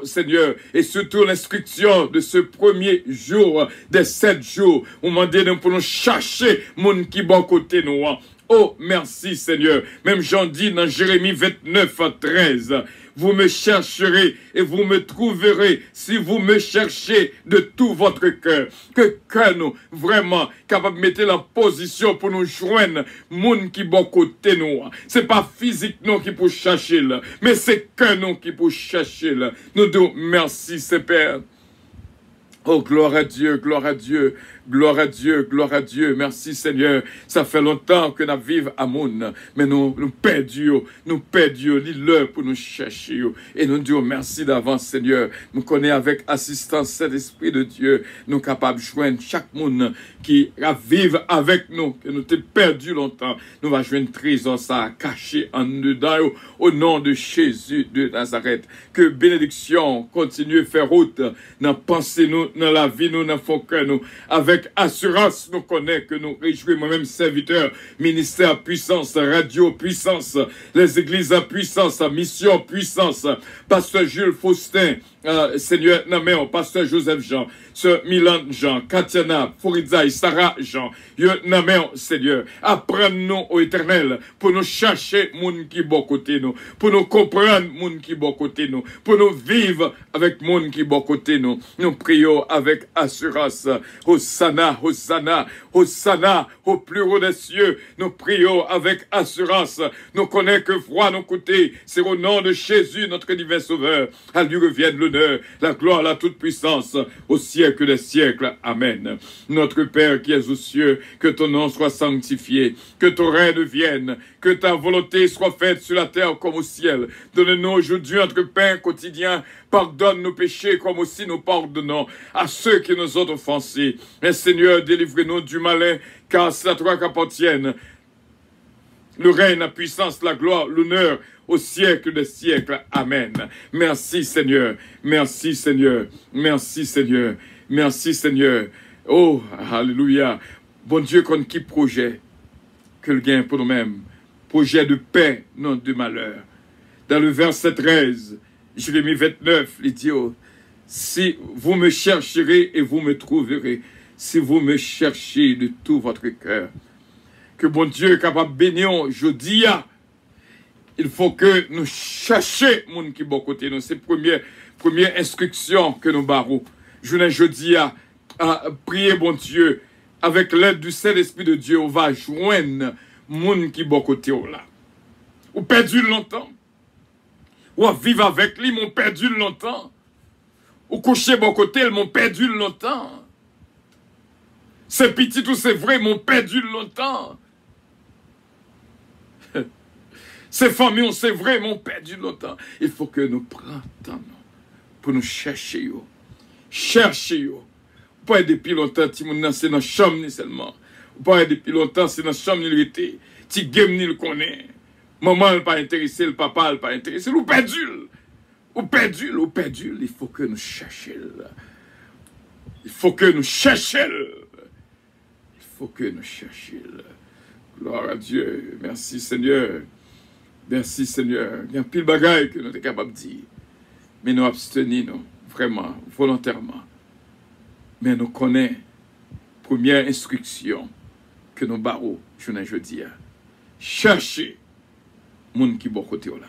Speaker 1: Seigneur, et surtout l'instruction de ce premier jour, des 7 jours, ou mandez nous pour nous chercher monde qui est bon côté nous. Oh, merci Seigneur. Même Jean dit dans Jérémie 29, 13, vous me chercherez et vous me trouverez si vous me cherchez de tout votre cœur. Que nous, vraiment, capable de mettre la position pour nous joindre, monde qui bon côté nous. C'est pas physique non qui pour chercher là, mais c'est que nous qui pour chercher là. Nous disons merci, Père. Oh, gloire à Dieu, gloire à Dieu, gloire à Dieu, gloire à Dieu. Merci Seigneur. Ça fait longtemps que nous vivons à Moun, mais nous perdons l'heure pour nous chercher. Et nous disons merci d'avance Seigneur. Nous connaissons avec assistance cet esprit de Dieu, nous capables de joindre chaque monde qui vive avec nous, que nous t'ai perdu longtemps. Nous va joindre trésor ça caché en dedans au nom de Jésus de Nazareth. Que bénédiction continue à faire route dans pensée nous, dans la vie nous, dans le cœur nous, avec assurance nous connaît que nous réjouissons moi-même serviteurs, ministère puissance, radio puissance, les églises à puissance, mission puissance, pasteur Jules Faustin, Seigneur Naméon, pasteur Joseph Jean, Sœur Milan Jean, Katiana, Fourizaï, Sarah Jean, Naméon Seigneur, apprends-nous au éternel pour nous chercher moun qui bon côté nous, pour nous comprendre moun qui bon côté nous, pour nous vivre avec moun qui bon côté nous. Nous prions avec assurance. Hosanna, Hosanna, Hosanna au plus haut des cieux. Nous prions avec assurance. Nous connaissons que foi nous côtés. C'est au nom de Jésus, notre divin Sauveur. À lui revienne l'honneur, la gloire, la toute puissance au siècle des siècles. Amen. Notre Père qui es aux cieux, que ton nom soit sanctifié, que ton règne vienne, que ta volonté soit faite sur la terre comme au ciel. Donne-nous aujourd'hui notre pain quotidien. Pardonne nos péchés comme aussi nous pardonnons à ceux qui nous ont offensés. Et Seigneur, délivre-nous du malin, car c'est à toi qu'appartiennent le règne, la puissance, la gloire, l'honneur au siècle des siècles. Amen. Merci Seigneur. Merci Seigneur. Merci Seigneur. Merci Seigneur. Oh, alléluia. Bon Dieu, qu'on qui projet que le gain pour nous-mêmes. Projet de paix, non de malheur. Dans le verset 13, Jérémie 29, il dit, oh, si vous me chercherez et vous me trouverez, si vous me cherchez de tout votre cœur. que bon Dieu est capable de bénir jeudi. Il faut que nous cherchions les gens qui sont bon côté nous. C'est la première instruction que nous barrons. Jeudi à prier bon Dieu. Avec l'aide du Saint-Esprit de Dieu, on va joindre les gens qui sont bon côté là. Ou perdu longtemps. Ou vivre avec lui, m'ont perdu longtemps. Ou coucher bon côté, ils m'ont perdu longtemps. C'est petit ou c'est vrai, m'ont perdu longtemps. Ces familles, c'est vrai, m'ont perdu longtemps. Il faut que nous prenions temps pour nous chercher. Chercher. Pas depuis longtemps, c'est dans la chambre seulement. Pas depuis longtemps, c'est dans la chambre il était. Tu game ni le connaît. Maman n'est pas intéressée, le papa n'est pas intéressé. Ou perdu. Il faut que nous cherchions. Il faut que nous cherchions. Gloire à Dieu. Merci Seigneur. Merci Seigneur. Il y a pile de bagaille que nous sommes capables de dire. Mais nous abstenons, vraiment, volontairement. Mais nous connaissons la première instruction que nous barrons, jeudi. Cherchez les gens qui sont côté là.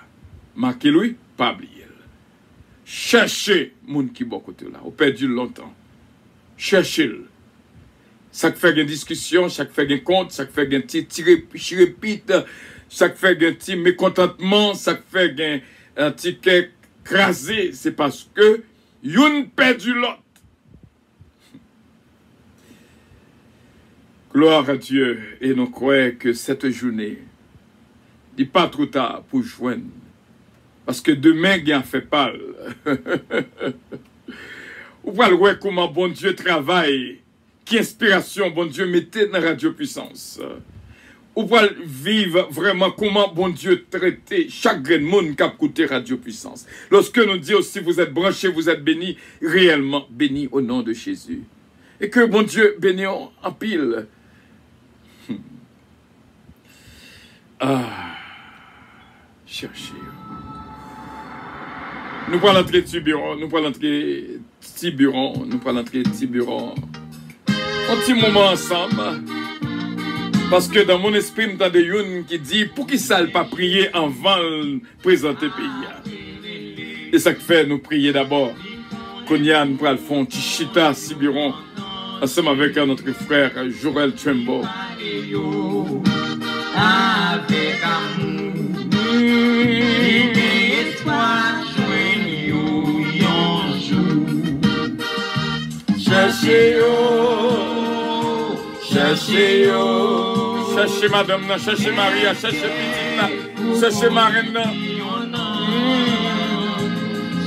Speaker 1: Marquez-lui, pas oublier. Cherchez les gens qui sont côté là. On perdu longtemps. Cherchez-le. Chaque fois qu'il y a une discussion, chaque fois qu'il y a un compte, chaque fois qu'il y a un petit répite, chaque fois qu'il y a un petit mécontentement, chaque fois qu'il y a un ticket crasé, c'est parce que une perdu l'autre. Gloire à Dieu, et nous croyons que cette journée n'est pas trop tard pour joindre. Parce que demain, il y a fait pâle. Vous voyez comment bon Dieu travaille, qui inspiration bon Dieu mettait dans la Radio Puissance. Vous voyez vivre vraiment comment bon Dieu traitait chaque grain de monde qui a écouté Radio Puissance. Lorsque nous disons aussi vous êtes branchés, vous êtes bénis, réellement bénis au nom de Jésus. Et que bon Dieu bénisse en pile. Cherchez. Nous prenons l'entrée Tiburon, nous prenons l'entrée Tiburon, nous prenons l'entrée Tiburon. Un petit moment ensemble. Parce que dans mon esprit, nous avons des gens qui disent pour qui ça ne pas prier avant de présenter le pays. Et ça fait nous prier d'abord. Konya, nous prenons le fond Tichita Tiburon. Ensemble avec notre frère Joël Trembo.
Speaker 3: Avec amour, espoir, joignez-vous un jour.
Speaker 1: Cherchez madame, cherchez Maria, cherchez petite, cherchez marraine.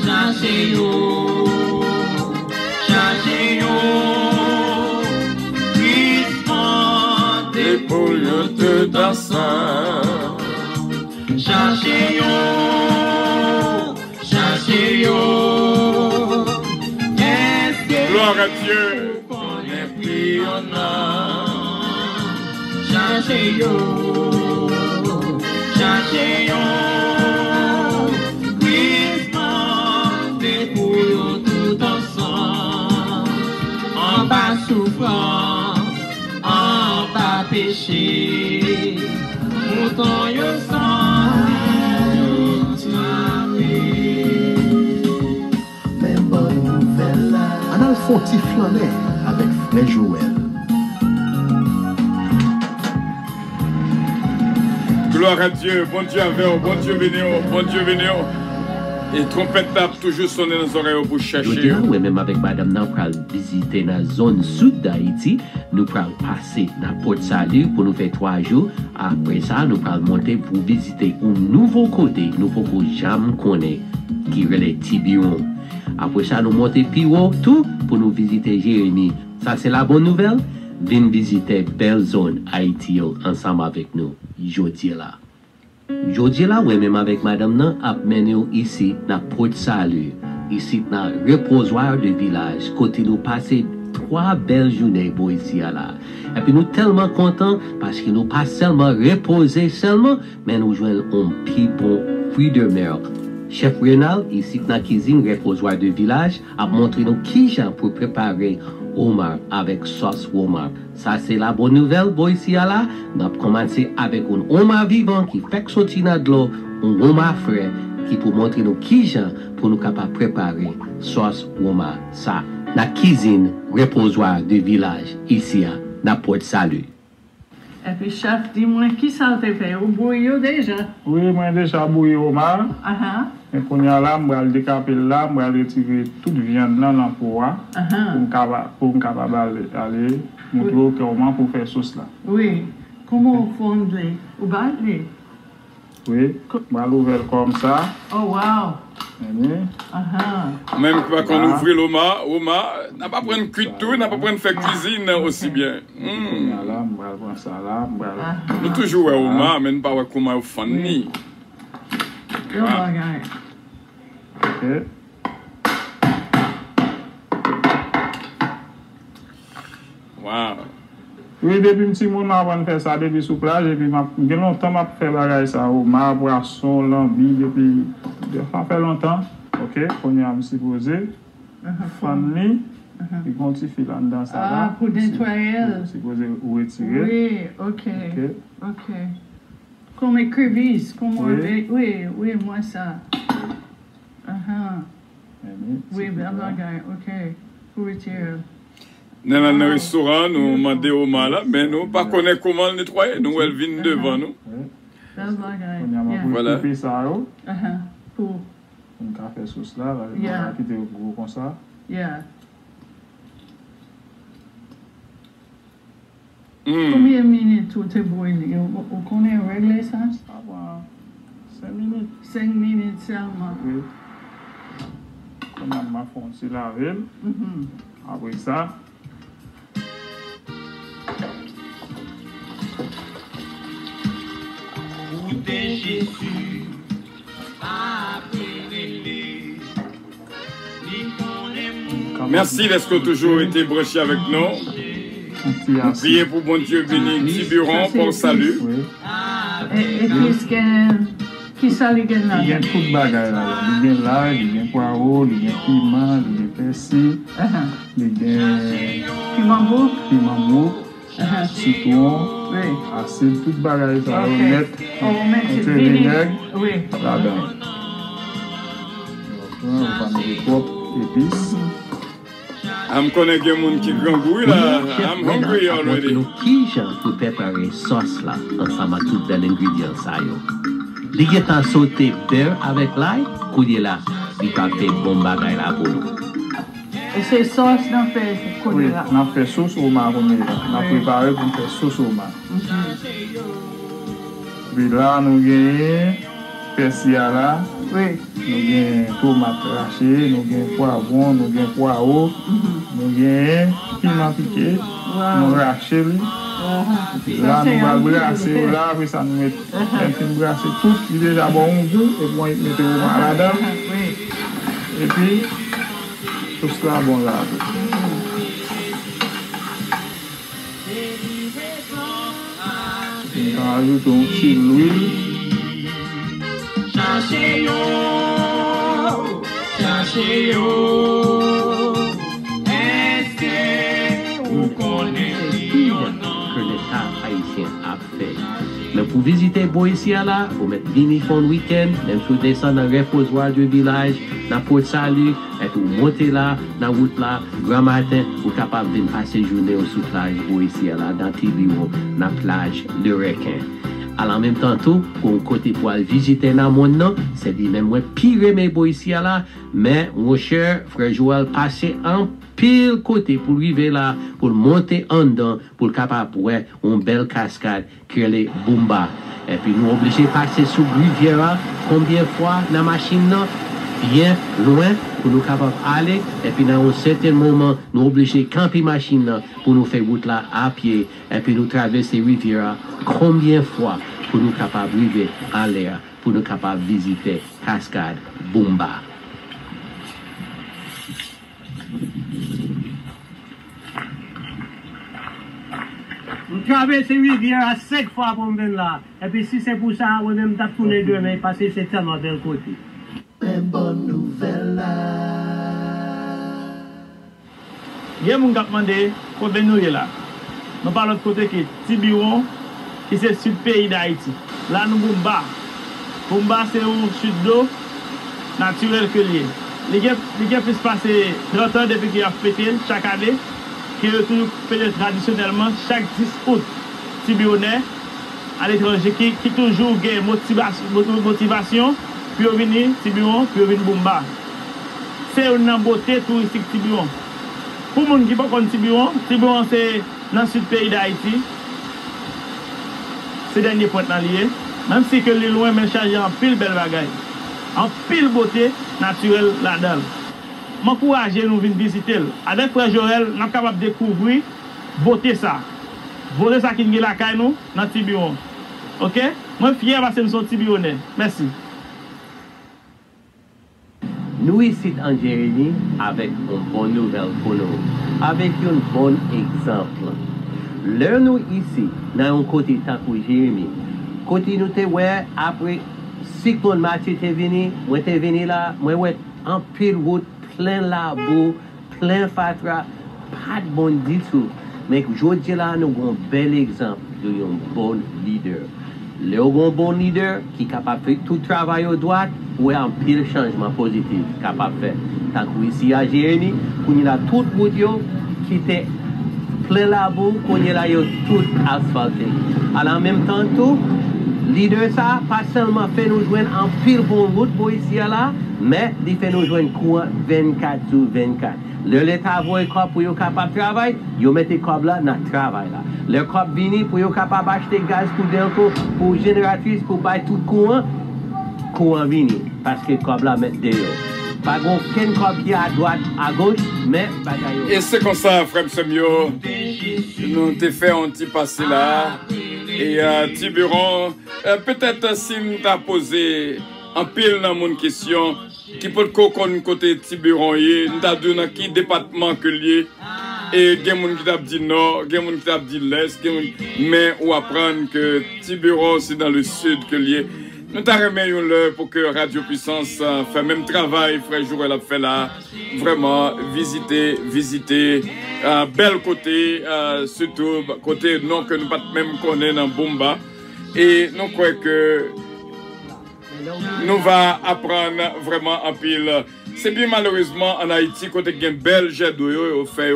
Speaker 3: Cherchez-vous. Pour le te danser. Cherchez-yo.
Speaker 1: Gloire à Dieu.
Speaker 3: On est pris en âme. Cherchez-yo. Christmas, c'est pour nous tout ensemble. En bas souffrance. Pas péché, mouton yo sang,
Speaker 4: même bonne nouvelle. On a le fond flâner avec Frère Joël.
Speaker 1: Gloire à Dieu, bon Dieu avec vous, bon Dieu béni. Et trompette tape toujours sonner dans les oreilles pour chercher.
Speaker 5: Oui, même avec madame, nous allons visiter la zone sud d'Haïti. Nous allons passer dans Port-Salut pour nous faire 3 jours. Après ça, nous allons monter pour visiter un nouveau côté. Nous faut que jamais connaître qui est le Tiburon. Après ça, nous montons plus haut tout pour nous visiter Jérémie. Ça, c'est la bonne nouvelle. Venez visiter belle zone Haïti ensemble avec nous. Jeudi là. Jeudi là, oui, même avec madame, nous avons ici dans Port-Salut, ici dans le reposoir du village, côté nous passer 3 belles journées pour ici là. Et puis nous tellement contents parce que nous pas seulement reposer seulement, mais nous jouons un petit bon fruit de mer Chef Renal, ici dans la cuisine reposoir de village, a montré nous qui gens pour préparer homard avec sauce homard. Ça c'est la bonne nouvelle, boy ici là. On a commencé avec un homard vivant qui fait sortir dans de l'eau, un homard frais qui pour montrer nous qui gens pour nous capables préparer sauce homard. Ça, la cuisine reposoir de village ici à la Porte Salut.
Speaker 6: Et puis, chef, dis-moi, qui ça t'a fait? Au bouillot déjà?
Speaker 7: Oui, moi déjà bouillé au mar. Et pour y aller, je vais décaper là, je vais retirer toute viande dans l'emploi pour capable aller montrer comment pour faire sauce là.
Speaker 6: Oui. Comment on fond les? Ou bat les?
Speaker 7: Oui, je vais l'ouvrir comme ça.
Speaker 6: Oh, wow.
Speaker 1: Même quand on ouvre l'oma, n'a pas besoin de cuire tout, n'a pas besoin de faire cuisine aussi bien. Nous toujours au oma, mais nous pas comment au fond ni.
Speaker 7: Ok.
Speaker 1: Wow.
Speaker 7: Oui, depuis petit moment avant de faire ça, depuis sous plage, et puis j'ai longtemps je fais bagage ça, au mar, poisson, lambi, depuis ça fait longtemp. Ok, on y a me supposé. Famille, puis quantifie là dedans ça.
Speaker 6: Ah, pour nettoyer.
Speaker 7: Supposé retirer.
Speaker 6: Oui, ok. Ok. Comme écrivisse, comment oui, moi ça. Oui, bien bagage, ok. Pour retirer.
Speaker 1: Dans le restaurant, nous demandons au mal, mais nous ne connaissons pas comment le nettoyer. Nous, elle vient devant nous.
Speaker 7: Voilà. Ça,
Speaker 6: pour
Speaker 7: un café sauce là, on va quitter gros comme ça.
Speaker 6: Combien de minutes tout est brûlé? On connaît régler ça?
Speaker 7: 5 minutes.
Speaker 6: 5 minutes seulement.
Speaker 7: Oui. On a ma fonce la ville. Après ça.
Speaker 3: Jésus,
Speaker 1: merci d'être toujours été broché avec nous. Priez pour bon Dieu béni Tiburon pour salut.
Speaker 6: Et qui ça les gagne là?
Speaker 7: Il y a tout de bagaille là. Il y a l'ail, il y a poireau, il y a piment, il y a persil, il y a piment beau, citron, acide, tout bagaille ça.
Speaker 6: On met du vinaigre
Speaker 7: là-dedans. On va mettre des propres épices.
Speaker 1: Je connais des gens qui grand goût là. I'm hungry already.
Speaker 5: Nous qui gens pour préparer sauce là ensemble avec tous les ingrédients ça yo. Li getan sauté beurre avec l'ail, couillé là, il va faire bon bagay là pour nous.
Speaker 6: Et c'est sauce dans fait couillé là.
Speaker 7: On a fait sauce au mar on a préparé pour faire sauce au mar. Puis là nous gagnons persil là.
Speaker 6: Oui.
Speaker 7: Nous gagnons tomate rachée, nous gagnons poivron, nous gagnons poireau, nous gagnons piment piqué, nous raché lui. Là, nous allons brasser, là, puis ça nous met brasser tout, il est déjà bon goût, et puis on met au mar là-dedans. Et puis, tout cela bon là. On rajoute un petit l'huile.
Speaker 3: Est-ce que vous connaissez
Speaker 5: que l'État haïtien a fait. Mais pour visiter Boïsia là, vous mettez l'uniforme week-end, même si vous descendez dans le reposoir du village, dans Porte Salut, et vous montez là, dans la route là, grand matin, vous êtes capable de passer journée au sous plage Boïsia là, dans Tibiro, dans la plage de Requin. Alors en même temps tout, pour côté pour aller visiter dans le monde, c'est dit même moi pire mes Boïsia là, mais mon cher frère Joël passé en pile côté pour arriver là, pour monter en dedans, pour capable ouais, une belle cascade qui est les Bumba. Et puis nous obligés de passer sous rivière combien de fois dans la machine là, bien loin pour nous capables aller. Et puis dans un certain moment, nous obligés de camper machine là pour nous faire route là à pied. Et puis nous traverser rivière combien de fois pour nous capables d'arriver à l'air, pour nous capables de visiter cascade Bumba.
Speaker 8: Nous traversons la rivière 5 fois pour venir là. Et puis si c'est pour ça, on même tourner demain parce que c'est tellement bel côté.
Speaker 4: bonne nouvelle là.
Speaker 7: Il y a mon gars demandé côté nous là. Nous parlons de côté qui Tiburon qui c'est sud pays d'Haïti. Là nous Bumba. Bumba c'est un chute d'eau naturel que lié. Les gars puissent passer 30 ans depuis qu'il a pété chaque année, qui est toujours pété traditionnellement chaque 10 août. Tibionais à l'étranger qui toujours gagne motivation, puis venir Tiburon, puis venir Bumba. C'est une beauté touristique Tiburon. Pour les gens qui ne connaissent pas Tiburon c'est dans le sud pays d'Haïti. C'est le dernier point lié. Même si que les loin mais chargé en pile belle bagaille. En pile beauté naturelle là-dedans. M'encourage nous venir visiter. Avec Frère Joël, nous sommes capables de découvrir beauté ça. Beauté ça qui est la caille nous dans Tiburon. OK? Moi fier parce que nous sommes Tibionais. Merci.
Speaker 5: Nous ici en Jérémie avec une bonne nouvelle pour nous, avec un bon exemple. Là nous ici, dans un côté tant pour Jérémie, côté nous te ouais après cyclone Mathieu t'es venu là, moi ouais en pile route, plein labo, plein fatra, pas de bon du tout. Mais aujourd'hui là nous avons un bel exemple d'un bon leader. Le bon leader qui est capable de faire tout le travail au droit ou un pile changement positif capable de faire. Tant que ici à Jérémie, qu'on a tout le monde qui était plein labo, qu'on a tout asphalté. Alors en même temps, tout, leader ça, pas seulement fait nous joindre en pile bon route pour ici là, mais il fait nous joindre courant 24 sur 24. L'État voit quoi pour être capable de travailler, ils mettent les câbles là dans le travail là. Le câble vini pour être capable d'acheter gaz pour Delco, pour génératrice, pour bailler tout courant vini. Parce que le câble là met dehors. Pas aucun câble qui est à droite, à gauche, mais bagaille.
Speaker 1: Et c'est comme ça, frère Semio, nous t'ai fait un petit passé là. Et Tiburon, peut-être si nous t'as posé un pile dans mon question, qui peut être côté Tiburon, nous t'as dit dans quel département que lié. Et il y a des gens qui t'ont dit nord, il y a des gens qui t'ont dit l'est, mais on apprend que Tiburon c'est dans le sud que lié. Nous t'avons remis pour que Radio Puissance fait même travail, frère Joël a fait là. Vraiment, visiter, bel côté, surtout côté non que nous pas même connaître dans Bumba. Et nous croyons que nous va apprendre vraiment en pile. C'est bien malheureusement en Haïti, côté il y a un bel jet d'eau, fait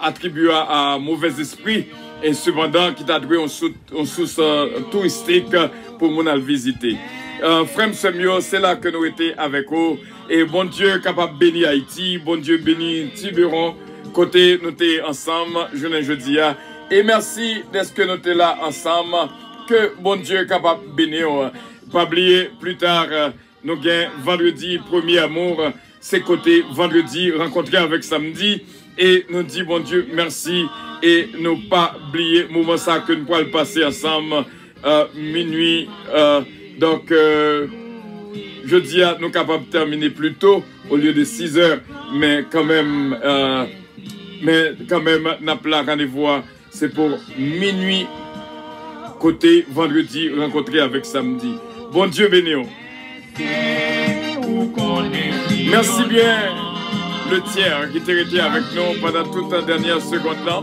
Speaker 1: attribué à mauvais esprit. Et cependant, qui t'a donné une source touristique pour nous visiter. Frère Semio, c'est là que nous étions avec vous. Et bon Dieu capable de bénir Haïti, bon Dieu bénir Tiburon. Côté, nous étions ensemble, jeudi. Et merci d'être que nous étions là ensemble. Que bon Dieu capable de bénir. Pas oublier, plus tard, nous avons vendredi, premier amour. C'est côté vendredi, rencontré avec samedi. Et nous dit bon Dieu merci et nous pas oublier le moment ça que nous pourrons passer ensemble minuit. Donc jeudi nous sommes capables de terminer plus tôt au lieu de 6 heures, mais quand même n'a pas rendez-vous c'est pour minuit côté vendredi rencontré avec samedi. Bon Dieu béni. Merci bien. Le tiers qui était resté avec nous pendant toute la dernière seconde là.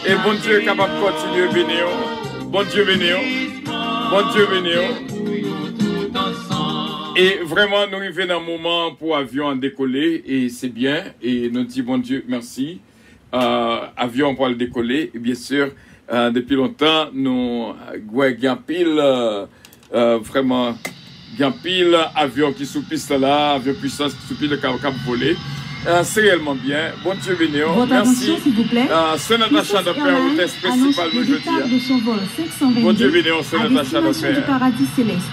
Speaker 1: Et bon Dieu est capable de continuer à bénir. Bon Dieu bénir. Bon Dieu bénir. Et vraiment, nous arrivons dans un moment pour l'avion en décoller. Et c'est bien. Et nous disons bon Dieu, merci. Avion pour le décoller. Et bien sûr, depuis longtemps, nous avons pile, vraiment, pile avion qui sous piste là, avion puissance qui sous piste de cap voler. C'est réellement bien. Bon Dieu béni.
Speaker 9: Votre attention, s'il vous plaît.
Speaker 1: C'est Natacha de Père, hôtesse principale de jeudi.
Speaker 9: De son vol 522
Speaker 1: bon Dieu béni, c'est Natacha de Père.
Speaker 9: Du paradis céleste.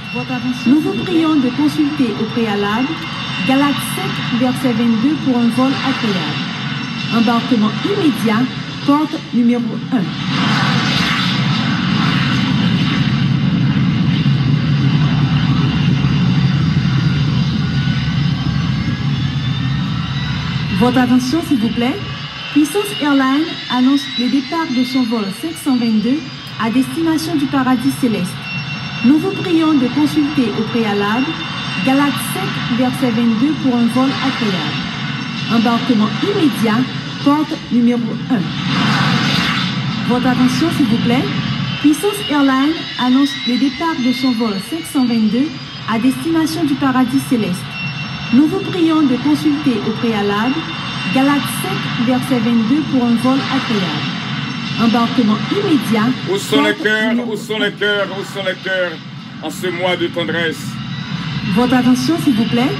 Speaker 9: Nous vous prions de consulter au préalable Galates 5, verset 22 pour un vol agréable. Embarquement immédiat, porte numéro 1. Votre attention, s'il vous plaît. Puissance Airlines annonce le départ de son vol 522 à destination du paradis céleste. Nous vous prions de consulter au préalable Galates 5, verset 22 pour un vol agréable. Embarquement immédiat, porte numéro 1. Votre attention s'il vous plaît. Puissance Airlines annonce le départ de son vol 522 à destination du paradis céleste. Nous vous prions de consulter au préalable Galates 5, verset 22 pour un vol agréable. Embarquement immédiat.
Speaker 1: Où sont les cœurs? Où sont les cœurs? Où sont les cœurs en ce mois de tendresse?
Speaker 9: Votre attention s'il vous plaît.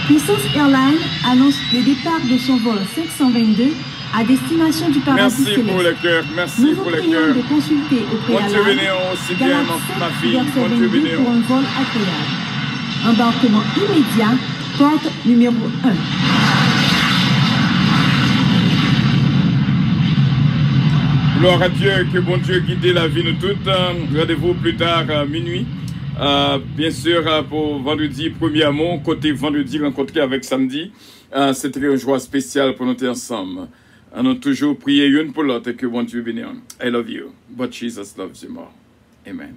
Speaker 9: Puissance Airlines annonce le départ de son vol 522 à destination du paradis céleste.
Speaker 1: Merci pour les cœurs, merci pour les cœurs.
Speaker 9: Nous vous prions de consulter au préalable
Speaker 1: Bon Dieu bénéant aussi bien ma fille, bon Dieu bénéant.
Speaker 9: Pour un vol agréable. Embarquement immédiat, porte numéro 1.
Speaker 1: Gloire à Dieu, que bon Dieu guide la vie de toutes. Rendez-vous plus tard à minuit. Bien sûr, pour vendredi, premier amour, côté vendredi rencontré avec samedi. C'était une joie spéciale pour nous être ensemble. On a toujours prié une pour l'autre et que bon Dieu bénisse. I love you, but Jesus loves you more. Amen.